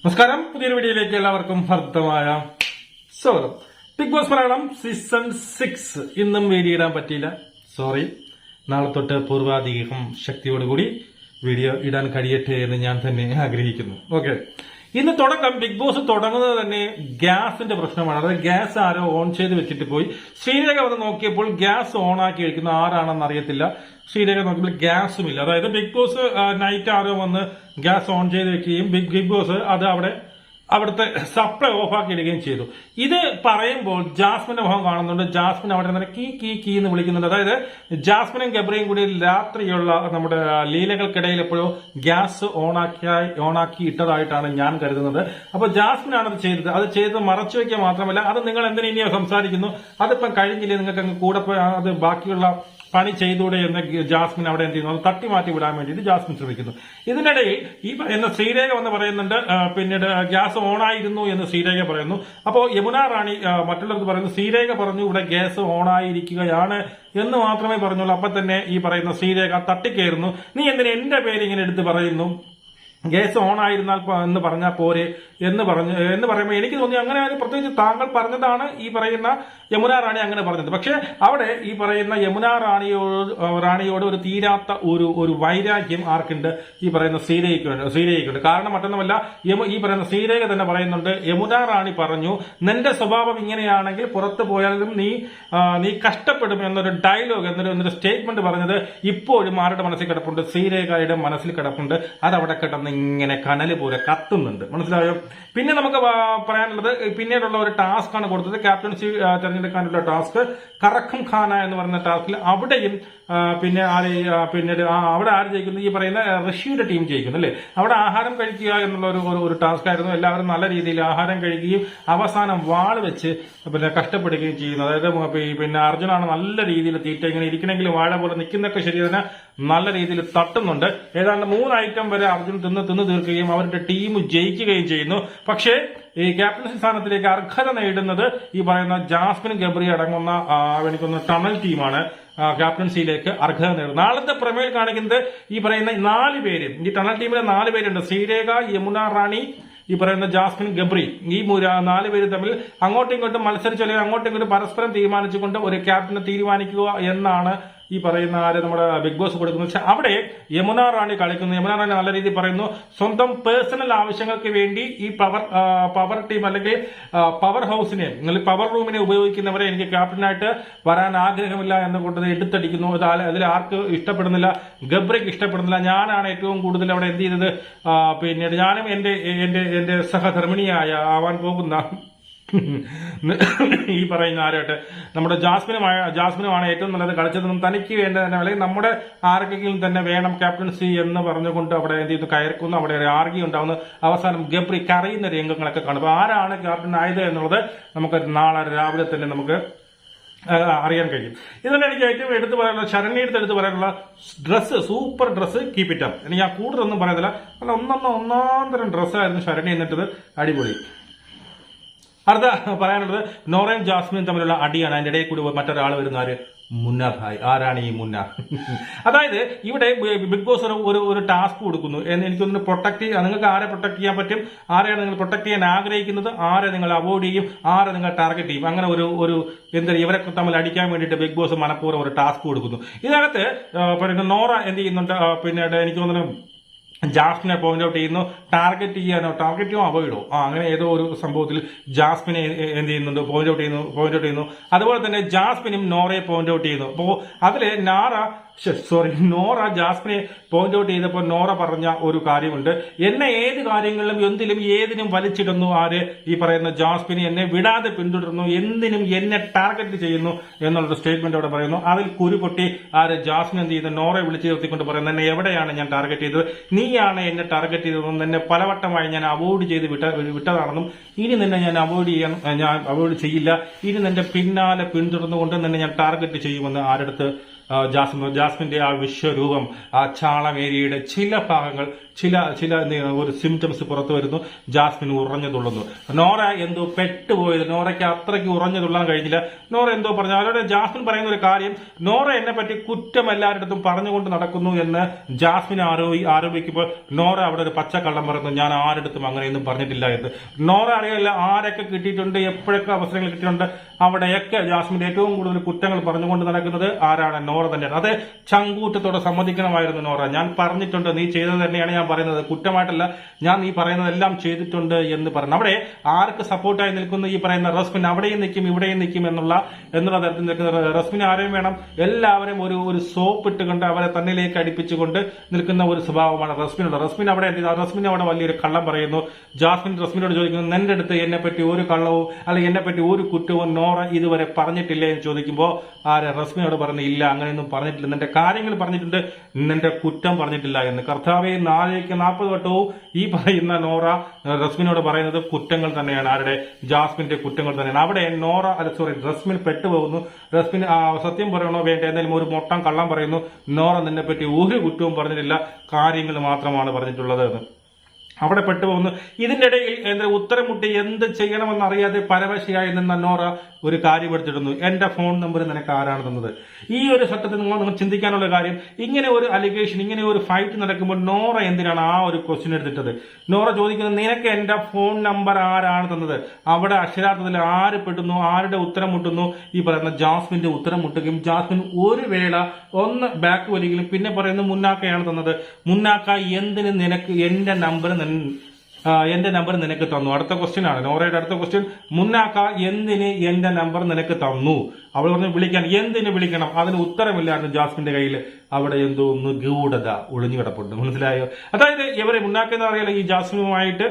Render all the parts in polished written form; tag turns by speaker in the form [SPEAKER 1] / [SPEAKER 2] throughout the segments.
[SPEAKER 1] നമസ്കാരം, പുതിയൊരു വീഡിയോയിലേക്ക് എല്ലാവർക്കും ഹർദ്ദമായ സ്വാഗതം. ബിഗ് ബോസ് മലയാളം സീസൺ 6 ഇന്നും വീഡിയോ ഇടാൻ പറ്റിയില്ല. സോറി. നാളെ തൊട്ട് പൂർവാധികം ശക്തിയോടുകൂടി വീഡിയോ ഇടാൻ കഴിയട്ടെ എന്ന് ഞാൻ തന്നെ ആഗ്രഹിക്കുന്നു. ഓക്കെ, ഇന്ന് തുടക്കം ബിഗ് ബോസ് തുടങ്ങുന്നത് തന്നെ ഗ്യാസിന്റെ പ്രശ്നമാണ്. അതായത് ഗ്യാസ് ആരോ ഓൺ ചെയ്ത് വെച്ചിട്ട് പോയി. ശ്രീരേഖ വന്ന് നോക്കിയപ്പോൾ ഗ്യാസ് ഓൺ ആക്കി വെക്കുന്നു. ആരാണെന്ന് അറിയത്തില്ല. ശ്രീരേഖ നോക്കിയപ്പോൾ ഗ്യാസും ഇല്ല. അതായത് ബിഗ് ബോസ് നൈറ്റ് ആരോ വന്ന് ഗ്യാസ് ഓൺ ചെയ്ത് വെക്കുകയും ബിഗ് ബോസ് അത് അവിടുത്തെ സപ്ലൈ ഓഫാക്കി ഇടുകയും ചെയ്തു. ഇത് പറയുമ്പോൾ ജാസ്മിന്റെ മുഖം കാണുന്നുണ്ട്. ജാസ്മിൻ അവിടെ നിന്ന് കീ എന്ന് വിളിക്കുന്നുണ്ട്. അതായത് ജാസ്മിനും ഗബ്രിയും കൂടി രാത്രിയുള്ള നമ്മുടെ ലീലകൾക്കിടയിൽ എപ്പോഴോ ഗ്യാസ് ഓണാക്കി ഇട്ടതായിട്ടാണ് ഞാൻ കരുതുന്നത്. അപ്പൊ ജാസ്മിനാണ് അത് ചെയ്തത്. അത് ചെയ്ത് മറച്ചു വെക്കുക മാത്രമല്ല, അത് നിങ്ങൾ എന്തിനു ഇനിയോ സംസാരിക്കുന്നു, അതിപ്പം കഴിഞ്ഞില്ലേ, നിങ്ങൾക്ക് അങ്ങ് കൂടെ അത് ബാക്കിയുള്ള പണി ചെയ്തൂടെ എന്ന് ജാസ്മിൻ അവിടെ എന്ത് ചെയ്യുന്നു, അത് തട്ടി മാറ്റി വിടാൻ വേണ്ടിയിട്ട് ജാസ്മിൻ ശ്രമിക്കുന്നു. ഇതിനിടയിൽ ഈ പറയുന്ന ശ്രീരേഖ വന്ന് പറയുന്നുണ്ട്, പിന്നീട് ഗ്യാസ് ഓണായിരുന്നു എന്ന് ശ്രീരേഖ പറയുന്നു. അപ്പോൾ യമുന റാണി മറ്റുള്ളവർക്ക് പറയുന്നു, ശ്രീരേഖ പറഞ്ഞു ഇവിടെ ഗ്യാസ് ഓണായിരിക്കുകയാണ് എന്ന് മാത്രമേ പറഞ്ഞുള്ളൂ. അപ്പൊ തന്നെ ഈ പറയുന്ന ശ്രീരേഖ തട്ടിക്കയറുന്നു. നീ എന്തിനാ എന്റെ പേര് ഇങ്ങനെ എടുത്ത് പറയുന്നു, ഗ്യാസ് ഓൺ ആയിരുന്നാൽ എന്ന് പറഞ്ഞാൽ പോരെ എന്ന് പറയുമ്പോൾ എനിക്ക് തോന്നി അങ്ങനെ പ്രത്യേകിച്ച് താങ്കൾ പറഞ്ഞതാണ് ഈ പറയുന്ന യമുന റാണി അങ്ങനെ പറഞ്ഞത്. പക്ഷെ അവിടെ ഈ പറയുന്ന യമുന റാണിയോട് ഒരു തീരാത്ത ഒരു വൈരാഗ്യം ആർക്കുണ്ട്, ഈ പറയുന്ന ശ്രീരേഖയ്ക്കുണ്ട്. കാരണം മറ്റൊന്നുമല്ല, ഈ പറയുന്ന ശ്രീരേഖ തന്നെ പറയുന്നുണ്ട്, യമുന റാണി പറഞ്ഞു നിന്റെ സ്വഭാവം ഇങ്ങനെയാണെങ്കിൽ പുറത്തു പോയാലും നീ കഷ്ടപ്പെടും എന്നൊരു ഡയലോഗ് എന്നൊരു സ്റ്റേറ്റ്മെന്റ് പറഞ്ഞത് ഇപ്പോഴും ആരുടെ മനസ്സിൽ കിടപ്പുണ്ട്, ശ്രീരേഖയുടെ മനസ്സിൽ കിടപ്പുണ്ട്. അതവിടെ കിടന്ന് ഇങ്ങനെ കനല് പോലെ കത്തുന്നുണ്ട്. മനസ്സിലായോ? പിന്നെ നമുക്ക് പറയാനുള്ളത്, പിന്നീടുള്ള ഒരു ടാസ്ക് ആണ് കൊടുത്തത്, ക്യാപ്റ്റൻസി തിരഞ്ഞെടുക്കാനുള്ള ടാസ്ക്. കറക്കം ഖാന എന്ന് പറയുന്ന ടാസ്കിൽ അവിടെയും പിന്നീട് അവിടെ ആര് ജയിക്കുന്നു, ഈ പറയുന്ന റഷ്യയുടെ ടീം ജയിക്കുന്നു അല്ലെ. അവിടെ ആഹാരം കഴിക്കുക എന്നുള്ള ഒരു ടാസ്ക് ആയിരുന്നു. എല്ലാവരും നല്ല രീതിയിൽ ആഹാരം കഴിക്കുകയും അവസാനം വാള് വെച്ച് കഷ്ടപ്പെടുകയും ചെയ്യുന്നു. അതായത് പിന്നെ അർജുനാണ് നല്ല രീതിയിൽ തീറ്റ ഇങ്ങനെ ഇരിക്കണമെങ്കിൽ വാഴ പോലെ നിൽക്കുന്നൊക്കെ ശരി തന്നെ നല്ല രീതിയിൽ തട്ടുന്നുണ്ട്. ഏതാണ്ട് 3 ഐറ്റം വരെ അർജുൻ തിന്ന് തീർക്കുകയും അവരുടെ ടീം ജയിക്കുകയും ചെയ്യുന്നു. പക്ഷേ ഈ ക്യാപ്റ്റൻസി സ്ഥാനത്തിലേക്ക് അർഹത നേടുന്നത് ഈ പറയുന്ന ജാസ്മിൻ ഗബ്രി അടങ്ങുന്ന എനിക്കൊന്ന് ടണൽ ടീമാണ് ക്യാപ്റ്റൻസിയിലേക്ക് അർഹത നേടുന്നത്. നാളത്തെ പ്രമേയം കാണിക്കുന്നത് ഈ പറയുന്ന 4 പേര്, ഈ ടണൽ ടീമിലെ 4 പേരുണ്ട്. ശ്രീരേഖ, യമുന റാണി, ഈ പറയുന്ന ജാസ്മിൻ ഗബ്രി, ഈ 4 പേര് തമ്മിൽ അങ്ങോട്ടും ഇങ്ങോട്ടും മത്സരിച്ച് അല്ലെങ്കിൽ അങ്ങോട്ടും ഇങ്ങോട്ടും പരസ്പരം തീരുമാനിച്ചുകൊണ്ട് ഒരു ക്യാപ്റ്റനെ തീരുമാനിക്കുക എന്നാണ് ഈ പറയുന്ന നമ്മുടെ ബിഗ് ബോസ് കൊടുക്കുന്നത്. പക്ഷെ അവിടെ യമുന റാണി കളിക്കുന്നു. യമുന റാണി നല്ല രീതിയിൽ പറയുന്നു, സ്വന്തം പേഴ്സണൽ ആവശ്യങ്ങൾക്ക് വേണ്ടി ഈ പവർ ടീം അല്ലെങ്കിൽ പവർ ഹൗസിനെ അല്ലെങ്കിൽ പവർ റൂമിനെ ഉപയോഗിക്കുന്നവരെ എനിക്ക് ക്യാപ്റ്റനായിട്ട് വരാൻ ആഗ്രഹമില്ല എന്നുകൊണ്ട് എടുത്തടിക്കുന്നു. അതിൽ ആർക്ക് ഇഷ്ടപ്പെടുന്നില്ല, ഗബ്രിക്ക് ഇഷ്ടപ്പെടുന്നില്ല. ഞാനാണ് ഏറ്റവും കൂടുതൽ അവിടെ എന്ത് ചെയ്തത്, പിന്നീട് ഞാനും എന്റെ സഹധർമ്മിണിയായ ആവാൻ പോകുന്ന ഈ പറയുന്ന ആരായിട്ട് നമ്മുടെ ജാസ്മിനുമാണ് ഏറ്റവും നല്ലത് കളിച്ചതെന്നും തനിക്ക് വേണ്ട തന്നെ അല്ലെങ്കിൽ നമ്മുടെ ആർക്കെങ്കിലും തന്നെ വേണം ക്യാപ്റ്റൻസി എന്ന് പറഞ്ഞുകൊണ്ട് അവിടെ എന്ത് ചെയ്യുന്നു, കയർക്കുന്നു. അവിടെ ഒരു ആർഗ്യ ഉണ്ടാവുന്നു. അവസാനം ഗബ്രി കരയുന്ന രംഗങ്ങളൊക്കെ കാണും. അപ്പൊ ആരാണ് ക്യാപ്റ്റൻ ആയത് എന്നുള്ളത് നമുക്ക് നാളെ രാവിലെ തന്നെ നമുക്ക് അറിയാൻ കഴിയും. ഇതുതന്നെ എനിക്ക് ഏറ്റവും എടുത്തു പറയാനുള്ള, ശരണ്യയുടെ എടുത്ത് പറയാനുള്ള dress, super dress, keep it up. എനിക്ക് ആ കൂടുതലൊന്നും പറയുന്നില്ല. അല്ല, ഒന്നാം തരം ഡ്രസ്സായിരുന്നു ശരണ്യ എന്നിട്ടത്, അടിപൊളി. അടുത്ത പറയാനുള്ളത്, നോറയും ജാസ്മിനും തമ്മിലുള്ള അടിയാണ്. അതിന്റെ ഇടയിൽ കൂടി മറ്റൊരാൾ വരുന്ന ആര്, മുന്ന ഭായ്. ആരാണ് ഈ മുന്ന? അതായത് ഇവിടെ ബിഗ് ബോസ് ഒരു ടാസ്ക് കൊടുക്കുന്നു. എനിക്കൊന്ന് നിങ്ങൾക്ക് ആരെ പ്രൊട്ടക്ട് ചെയ്യാൻ പറ്റും, ആരെയാണ് നിങ്ങൾ പ്രൊട്ടക്ട് ചെയ്യാൻ ആഗ്രഹിക്കുന്നത്, ആരെ നിങ്ങൾ അവോയ്ഡ് ചെയ്യും, ആരെ നിങ്ങൾ ടാർഗറ്റ് ചെയ്യും, അങ്ങനെ എന്താ ഇവരെ തമ്മിൽ അടിക്കാൻ വേണ്ടിയിട്ട് ബിഗ് ബോസ് മനഃപൂർവ്വം ഒരു ടാസ്ക് കൊടുക്കുന്നു. ഇതിനകത്ത് പിന്നെ നോറ എന്ത് ചെയ്യുന്നുണ്ട്, പിന്നീട് എനിക്ക് തോന്നുന്നു ജാസ്മിനെ പോയിന്റ് ഔട്ട് ചെയ്യുന്നു. ടാർഗറ്റ് ചെയ്യാനോ അവോയ്ഡോ അങ്ങനെ ഏതോ ഒരു സംഭവത്തിൽ ജാസ്മിനെ എന്ത് ചെയ്യുന്നുണ്ട്, പോയിന്റ് ഔട്ട് ചെയ്യുന്നു. അതുപോലെ തന്നെ ജാസ്മിനും നോറയെ പോയിന്റ് ഔട്ട് ചെയ്യുന്നു. അപ്പോ അതില് നോറ ജാസ്മിനെ പോയിന്റ് ഔട്ട് ചെയ്തപ്പോൾ നോറ പറഞ്ഞ ഒരു കാര്യമുണ്ട്, എന്നെ ഏത് കാര്യങ്ങളിലും എന്തിലും ഏതിനും വലിച്ചിടുന്നു ആര്, ഈ പറയുന്ന ജാസ്മിനെ എന്നെ വിടാതെ പിന്തുടരുന്നു, എന്തിനും എന്നെ ടാർഗറ്റ് ചെയ്യുന്നു എന്നുള്ളൊരു സ്റ്റേറ്റ്മെന്റ് അവിടെ പറയുന്നു. അതിൽ കുരുപൊട്ടി ആര്, ജാസ്മിൻ എന്ത് ചെയ്യുന്നു, നോറയെ വിളിച്ചു നിർത്തിക്കൊണ്ട് പറയുന്നു, എന്നെ എവിടെയാണ് ഞാൻ ടാർഗറ്റ് ചെയ്തത്, നീയാണ് എന്നെ ടാർഗറ്റ് ചെയ്തതെന്നും എന്നെ പലവട്ടമായി ഞാൻ അവോയ്ഡ് ചെയ്ത് വിട്ടതാണെന്നും ഇനി നിന്നെ ഞാൻ അവോയ്ഡ് ചെയ്യില്ല, ഇനി നിന്റെ പിന്നാലെ പിന്തുടർന്നുകൊണ്ട് നിന്നെ ഞാൻ ടാർഗറ്റ് ചെയ്യുമെന്ന് ആരടുത്ത് ജാസ്മിന്റെ ആ വിശ്വരൂപം, ആ ചാളമേരിയുടെ ചില ഭാഗങ്ങൾ, ചില ഒരു സിംറ്റംസ് പുറത്തു വരുന്നു. ജാസ്മിൻ ഉറഞ്ഞു തുള്ളുന്നു. നോറ എന്തോ പെട്ടുപോയത്, നോറയ്ക്ക് അത്രയ്ക്ക് ഉറഞ്ഞു തുള്ളാൻ കഴിഞ്ഞില്ല. നോറ എന്തോ പറഞ്ഞു. അവരുടെ ജാസ്മിൻ പറയുന്ന ഒരു കാര്യം, നോറ എന്നെ പറ്റി കുറ്റം എല്ലാവരുടെ പറഞ്ഞുകൊണ്ട് നടക്കുന്നു എന്ന് ജാസ്മിൻ ആരോപിക്കുമ്പോൾ നോറ അവിടെ ഒരു പച്ചക്കള്ളം പറയുന്നു, ഞാൻ ആരുടെ അങ്ങനെയൊന്നും പറഞ്ഞിട്ടില്ല എന്ന്. നോറ അറിയില്ല ആരൊക്കെ കിട്ടിയിട്ടുണ്ട്, എപ്പോഴൊക്കെ അവസരങ്ങൾ കിട്ടിയിട്ടുണ്ട്, അവിടെയൊക്കെ ജാസ്മിന്റെ ഏറ്റവും കൂടുതൽ കുറ്റങ്ങൾ പറഞ്ഞുകൊണ്ട് നടക്കുന്നത് ആരാണ്? നോറ തന്നെയാണ്. അത് ചങ്കൂറ്റത്തോടെ സമ്മതിക്കണമായിരുന്നു നോറ. ഞാൻ പറഞ്ഞിട്ടുണ്ട്, നീ ചെയ്തത് തന്നെയാണ് ഞാൻ പറയുന്നത്, കുറ്റമായിട്ടല്ല, ഞാൻ നീ പറയുന്നതെല്ലാം ചെയ്തിട്ടുണ്ട് എന്ന് പറഞ്ഞു. അവിടെ ആർക്ക് സപ്പോർട്ടായി നിൽക്കുന്നു? ഈ പറയുന്ന റസ്മിൻ അവിടെയും നിൽക്കും ഇവിടെയും നിൽക്കും എന്നുള്ള തരത്തിൽ നിൽക്കുന്ന റസ്മിന് ആരെയും വേണം, എല്ലാവരും ഒരു സോപ്പ് ഇട്ടുകൊണ്ട് അവരെ തന്നിലേക്ക് അടുപ്പിച്ചുകൊണ്ട് നിൽക്കുന്ന ഒരു സ്വഭാവമാണ് റസ്മിനുള്ള. റസ്മിൻ അവിടെ വലിയൊരു കള്ളം പറയുന്നു. ജാസ്മിൻ റസ്മിനോട് ചോദിക്കുന്നു, നിന്റെ അടുത്ത് എന്നെ പറ്റി ഒരു കള്ളവും അല്ലെങ്കിൽ എന്നെ പറ്റി ഒരു കുറ്റവും നോറ ഇതുവരെ പറഞ്ഞിട്ടില്ലേ എന്ന് ചോദിക്കുമ്പോൾ റസ്മിനോട് പറഞ്ഞു, ഇല്ല, അങ്ങനെയൊന്നും പറഞ്ഞിട്ടില്ല, നിന്റെ കാര്യങ്ങൾ പറഞ്ഞിട്ടുണ്ട്, നിന്റെ കുറ്റം പറഞ്ഞിട്ടില്ല എന്ന്. കർത്താവെ 40 വട്ടവും ഈ പറയുന്ന നോറ റസ്മിനോട് പറയുന്നത് കുറ്റങ്ങൾ തന്നെയാണ്. ആരുടെ? ജാസ്മിന്റെ കുറ്റങ്ങൾ തന്നെയാണ്. അവിടെ റസ്മിൻ പെട്ടുപോകുന്നു. റസ്മിൻ സത്യം പറയണോ വേണ്ട, എന്തായാലും ഒരു മൊട്ടം കള്ളം പറയുന്നു, നോറ നിന്നെ പറ്റി ഒരു കുറ്റവും പറഞ്ഞിട്ടില്ല, കാര്യങ്ങൾ മാത്രമാണ് പറഞ്ഞിട്ടുള്ളത് എന്ന് അവിടെ പെട്ടുപോകുന്നു. ഇതിന്റെ ഇടയിൽ ഉത്തരം മുട്ടി എന്ത് ചെയ്യണമെന്നറിയാതെ പരവശയായി നിന്ന നോറ ഒരു കാര്യം എടുത്തിടുന്നു, എന്റെ ഫോൺ നമ്പർ നിനക്ക് ആരാണ് തന്നത്? ഈ ഒരു സത്യത്തിൽ നിങ്ങൾ ചിന്തിക്കാനുള്ള കാര്യം, ഇങ്ങനെ ഒരു അലിഗേഷൻ, ഇങ്ങനെ ഒരു ഫൈറ്റ് നടക്കുമ്പോൾ നോറ എന്തിനാണ് ആ ഒരു ക്വസ്റ്റ്യൻ എടുത്തിട്ടത്? നോറ ചോദിക്കുന്നത്, നിനക്ക് എന്റെ ഫോൺ നമ്പർ ആരാണ് തന്നത്? അവിടെ അക്ഷരാർത്ഥത്തിൽ ആര് പെട്ടുന്നു, ആരുടെ ഉത്തരം മുട്ടുന്നു? ഈ പറയുന്ന ജാസ്മിന്റെ ഉത്തരം മുട്ടുകയും ജാസ്മിൻ ഒരു വേള ഒന്ന് ബാക്ക് വലിക്കലും പിന്നെ പറയുന്നത് മുന്നാക്കയാണ് തന്നത്. മുന്നാക്ക എന്തിന് നിനക്ക് എന്റെ നമ്പർ നിനക്ക് തന്നു? അടുത്ത ക്വസ്റ്റ്യൻ ആണ് നോറയുടെ അടുത്ത ക്വസ്റ്റ്യൻ. മുന്നാക്ക എന്തിന് എന്റെ നമ്പർ നിനക്ക് തന്നു? അവൾ പറഞ്ഞു വിളിക്കാൻ. എന്തിന് വിളിക്കണം? അതിന് ഉത്തരമില്ലായിരുന്നു ജാസ്മിന്റെ കയ്യിൽ. അവിടെ എന്തോ നിഗൂഢത ഒളിഞ്ഞു കിടപ്പുണ്ട്. മനസ്സിലായോ? അതായത് ഇവരെ മുന്നാക്കെന്ന് അറിയാലോ, ഈ ജാസ്മിനുമായിട്ട്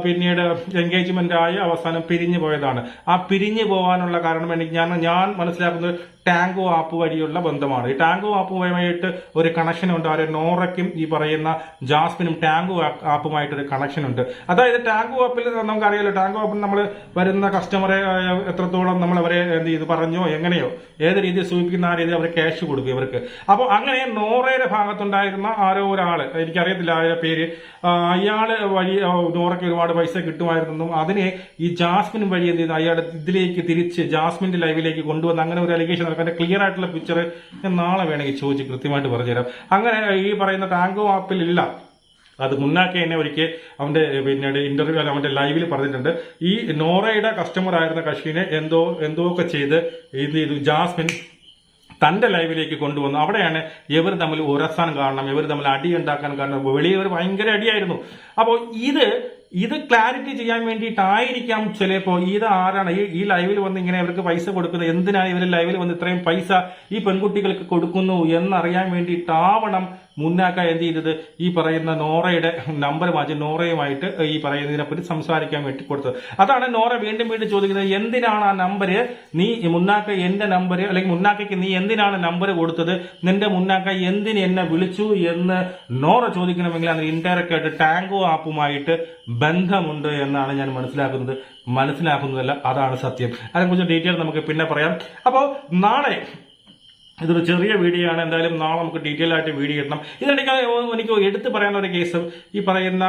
[SPEAKER 1] പിന്നീട് എൻഗേജ്മെന്റ് ആയി അവസാനം പിരിഞ്ഞു പോയതാണ്. ആ പിരിഞ്ഞു പോകാനുള്ള കാരണം ഞാൻ മനസ്സിലാക്കുന്നത് ടാങ്കോ ആപ്പ് വഴിയുള്ള ബന്ധമാണ്. ഈ ടാങ്കോ ആപ്പുമായിട്ട് ഒരു കണക്ഷൻ ഉണ്ട്. അവരെ നോറയ്ക്കും ഈ പറയുന്ന ജാസ്മിനും ടാങ്കോ ആപ്പുമായിട്ടൊരു കണക്ഷൻ ഉണ്ട്. അതായത് ടാങ്കോ ആപ്പിൽ നമുക്കറിയാലോ, ടാങ്കോ ആപ്പിൽ നമ്മൾ വരുന്ന കസ്റ്റമറെ എത്രത്തോളം നമ്മൾ അവരെ എന്ത് ചെയ്ത് പറഞ്ഞോ എങ്ങനെയോ ഏത് രീതിയിൽ സൂചിപ്പിക്കുന്ന ആ രീതിയിൽ അവർ ക്യാഷ് കൊടുക്കും ഇവർക്ക്. അപ്പോൾ അങ്ങനെ നോറയുടെ ഭാഗത്തുണ്ടായിരുന്ന ആരോ ഒരാള്, എനിക്കറിയത്തില്ല ആ പേര്, അയാള് വഴി നോറയ്ക്ക് ഒരുപാട് പൈസ കിട്ടുമായിരുന്നെന്നും അതിനെ ഈ ജാസ്മിനും വഴി എന്ത് ചെയ്യുന്നു, അയാൾ ഇതിലേക്ക് തിരിച്ച് ജാസ്മിന്റെ ലൈവിലേക്ക് കൊണ്ടുവന്ന് അങ്ങനെ ഒരു അലിഗേഷൻ നടക്കാൻ ക്ലിയർ ആയിട്ടുള്ള പിക്ചർ ഞാൻ നാളെ വേണമെങ്കിൽ ചോദിച്ച് കൃത്യമായിട്ട് പറഞ്ഞുതരാം. അങ്ങനെ ഈ പറയുന്ന ടാങ്കോ ആപ്പിൽ ഇല്ല. അത് മുന്നാക്കെ എന്നെ ഒരിക്കൽ അവന്റെ പിന്നീട് ഇന്റർവ്യൂ അവന്റെ ലൈവിൽ പറഞ്ഞിട്ടുണ്ട്. ഈ നോറയുടെ കസ്റ്റമർ ആയിരുന്ന കക്ഷിനെ എന്തോക്കെ ചെയ്ത് ഇത് ജാസ്മിൻ തന്റെ ലൈവിലേക്ക് കൊണ്ടുവന്നു. അവിടെയാണ് ഇവർ തമ്മിൽ ഉരസാൻ കാരണം, ഇവർ തമ്മിൽ അടി ഉണ്ടാക്കാൻ കാരണം. വെളിയിൽ ഇവർ ഭയങ്കര അടിയായിരുന്നു. അപ്പോൾ ഇത് ക്ലാരിറ്റി ചെയ്യാൻ വേണ്ടിയിട്ടായിരിക്കാം ചിലപ്പോ ഇത് ആരാണ് ഈ ലൈവിൽ വന്ന് ഇങ്ങനെ ഇവർക്ക് പൈസ കൊടുക്കുന്നത്, എന്തിനാണ് ഇവർ ലൈവിൽ വന്ന് ഇത്രയും പൈസ ഈ പെൺകുട്ടികൾക്ക് കൊടുക്കുന്നു എന്നറിയാൻ വേണ്ടിയിട്ടാവണം മുന്നാക്ക എന്ത് ചെയ്തത്, ഈ പറയുന്ന നോറയുടെ നമ്പർ മാറ്റി നോറയുമായിട്ട് ഈ പറയുന്നതിനെപ്പറ്റി സംസാരിക്കാൻ വേണ്ടി കൊടുത്തത്. അതാണ് നോറ വീണ്ടും ചോദിക്കുന്നത്, എന്തിനാണ് ആ നമ്പര് നീ മുന്നാക്ക എന്റെ നമ്പര്, അല്ലെങ്കിൽ മുന്നാക്കയ്ക്ക് നീ എന്തിനാണ് നമ്പർ കൊടുത്തത്, നിന്റെ മുന്നാക്ക എന്തിന് എന്നെ വിളിച്ചു എന്ന് നോറ ചോദിക്കണമെങ്കിൽ അതിന് ഇൻഡയറക്റ്റ് ആയിട്ട് ടാങ്കോ ആപ്പുമായിട്ട് ബന്ധമുണ്ട് എന്നാണ് ഞാൻ മനസ്സിലാക്കുന്നതല്ല, അതാണ് സത്യം. അതിനെക്കുറിച്ച് ഡീറ്റെയിൽ നമുക്ക് പിന്നെ പറയാം. അപ്പോൾ നാളെ ഇതൊരു ചെറിയ വീഡിയോ ആണ്, എന്തായാലും നാളെ നമുക്ക് ഡീറ്റെയിൽ ആയിട്ട് വീഡിയോ ഇടണം. ഇതിനിടയ്ക്ക് എനിക്ക് എടുത്തു പറയാനുള്ള ഒരു കേസ്, ഈ പറയുന്ന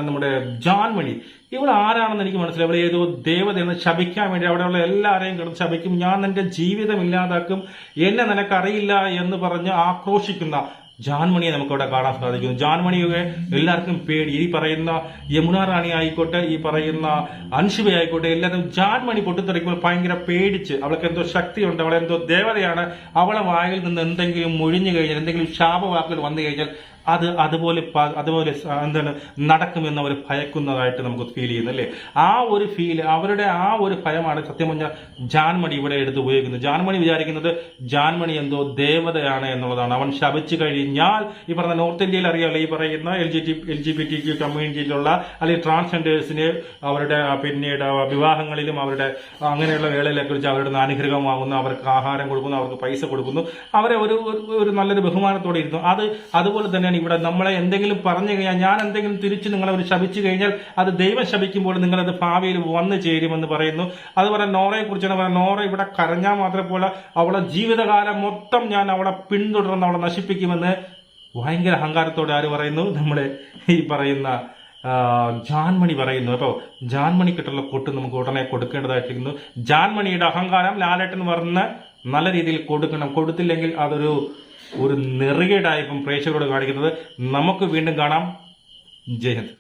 [SPEAKER 1] നമ്മുടെ ജാൻമണി, ഇവിടെ ആരാണെന്ന് എനിക്ക് മനസ്സിലായി. ഇവിടെ ഏതോ ദേവതയെന്ന് ശപിക്കാൻ വേണ്ടി അവിടെയുള്ള എല്ലാവരെയും കിടന്ന് ശപിക്കും, ഞാൻ നിന്റെ ജീവിതം ഇല്ലാതാക്കും, എന്നെ നിനക്കറിയില്ല എന്ന് പറഞ്ഞ് ആക്രോശിക്കുന്ന ജാൻമണിയെ നമുക്ക് അവിടെ കാണാൻ സാധിക്കുന്നു. ജാൻമണിയൊക്കെ എല്ലാവർക്കും പേടി. ഈ പറയുന്ന യമുന റാണി ആയിക്കോട്ടെ, ഈ പറയുന്ന അൻഷിബ ആയിക്കോട്ടെ, എല്ലാവരും ജാൻമണി പൊട്ടിത്തെറിക്കുമ്പോൾ ഭയങ്കര പേടിച്ച്, അവൾക്ക് എന്തോ ശക്തിയുണ്ട്, അവളെ എന്തോ ദേവതയാണ്, അവളെ വായിൽ നിന്ന് എന്തെങ്കിലും മുഴിഞ്ഞു കഴിഞ്ഞാൽ, എന്തെങ്കിലും ശാപവാക്കുകൾ വന്നു കഴിഞ്ഞാൽ അത് അതുപോലെ എന്താണ് നടക്കുമെന്ന് അവർ ഭയക്കുന്നതായിട്ട് നമുക്ക് ഫീൽ ചെയ്യുന്നു അല്ലേ. ആ ഒരു ഫീൽ, അവരുടെ ആ ഒരു ഭയമാണ് സത്യം പറഞ്ഞാൽ ജാൻമണി ഇവിടെ എടുത്ത് ഉപയോഗിക്കുന്നത്. ജാൻമണി വിചാരിക്കുന്നത് ജാൻമണി എന്തോ ദേവതയാണ് എന്നുള്ളതാണ്. അവൻ ശപിച്ചു കഴിഞ്ഞാൽ ഈ പറഞ്ഞ നോർത്ത് ഇന്ത്യയിൽ അറിയാമല്ലോ, ഈ പറയുന്ന LGBT കമ്മ്യൂണിറ്റിയിലുള്ള അല്ലെങ്കിൽ ട്രാൻസ്ജെൻഡേഴ്സിന് അവരുടെ പിന്നീട് വിവാഹങ്ങളിലും അവരുടെ അങ്ങനെയുള്ള വേളയിലൊക്കെ വെച്ച് അവരുടെ അനുഗ്രഹം വാങ്ങുന്നു, അവർക്ക് ആഹാരം കൊടുക്കുന്നു, അവർക്ക് പൈസ കൊടുക്കുന്നു, അവരെ ഒരു നല്ലൊരു ബഹുമാനത്തോടെ ഇരുന്നു. അതുപോലെ തന്നെയാണ് ഇവിടെ നമ്മളെ എന്തെങ്കിലും പറഞ്ഞു കഴിഞ്ഞാൽ, ഞാൻ എന്തെങ്കിലും തിരിച്ച് നിങ്ങളെ ഒരു ശപിച്ചു കഴിഞ്ഞാൽ അത് ദൈവം ശപിക്കുമ്പോൾ നിങ്ങളത് ഭാവിയിൽ വന്നു ചേരുമെന്ന് പറയുന്നു. അതുപോലെ നോറയെ കുറിച്ചാണ് പറയുന്നത്. നോറ ഇവിടെ കരഞ്ഞാൽ മാത്രമേ പോലെ അവളെ ജീവിതകാലം മൊത്തം ഞാൻ അവളെ പിന്തുടർന്ന് അവളെ നശിപ്പിക്കുമെന്ന് ഭയങ്കര അഹങ്കാരത്തോടെ ആര് പറയുന്നു? നമ്മുടെ ഈ പറയുന്ന ജാൻമണി പറയുന്നു. അപ്പോൾ ജാൻമണിക്കിട്ടുള്ള കൊട്ട് നമുക്ക് ഉടനെ കൊടുക്കേണ്ടതായിട്ടിരിക്കുന്നു. ജാൻമണിയുടെ അഹങ്കാരം ലാലേട്ടൻ പറഞ്ഞ് നല്ല രീതിയിൽ കൊടുക്കണം. കൊടുത്തില്ലെങ്കിൽ അതൊരു നെറുകേടായിരിക്കും പ്രേക്ഷകരോട് കാണിക്കുന്നത്. നമുക്ക് വീണ്ടും കാണാം. ജയ് ഹിന്ദ്.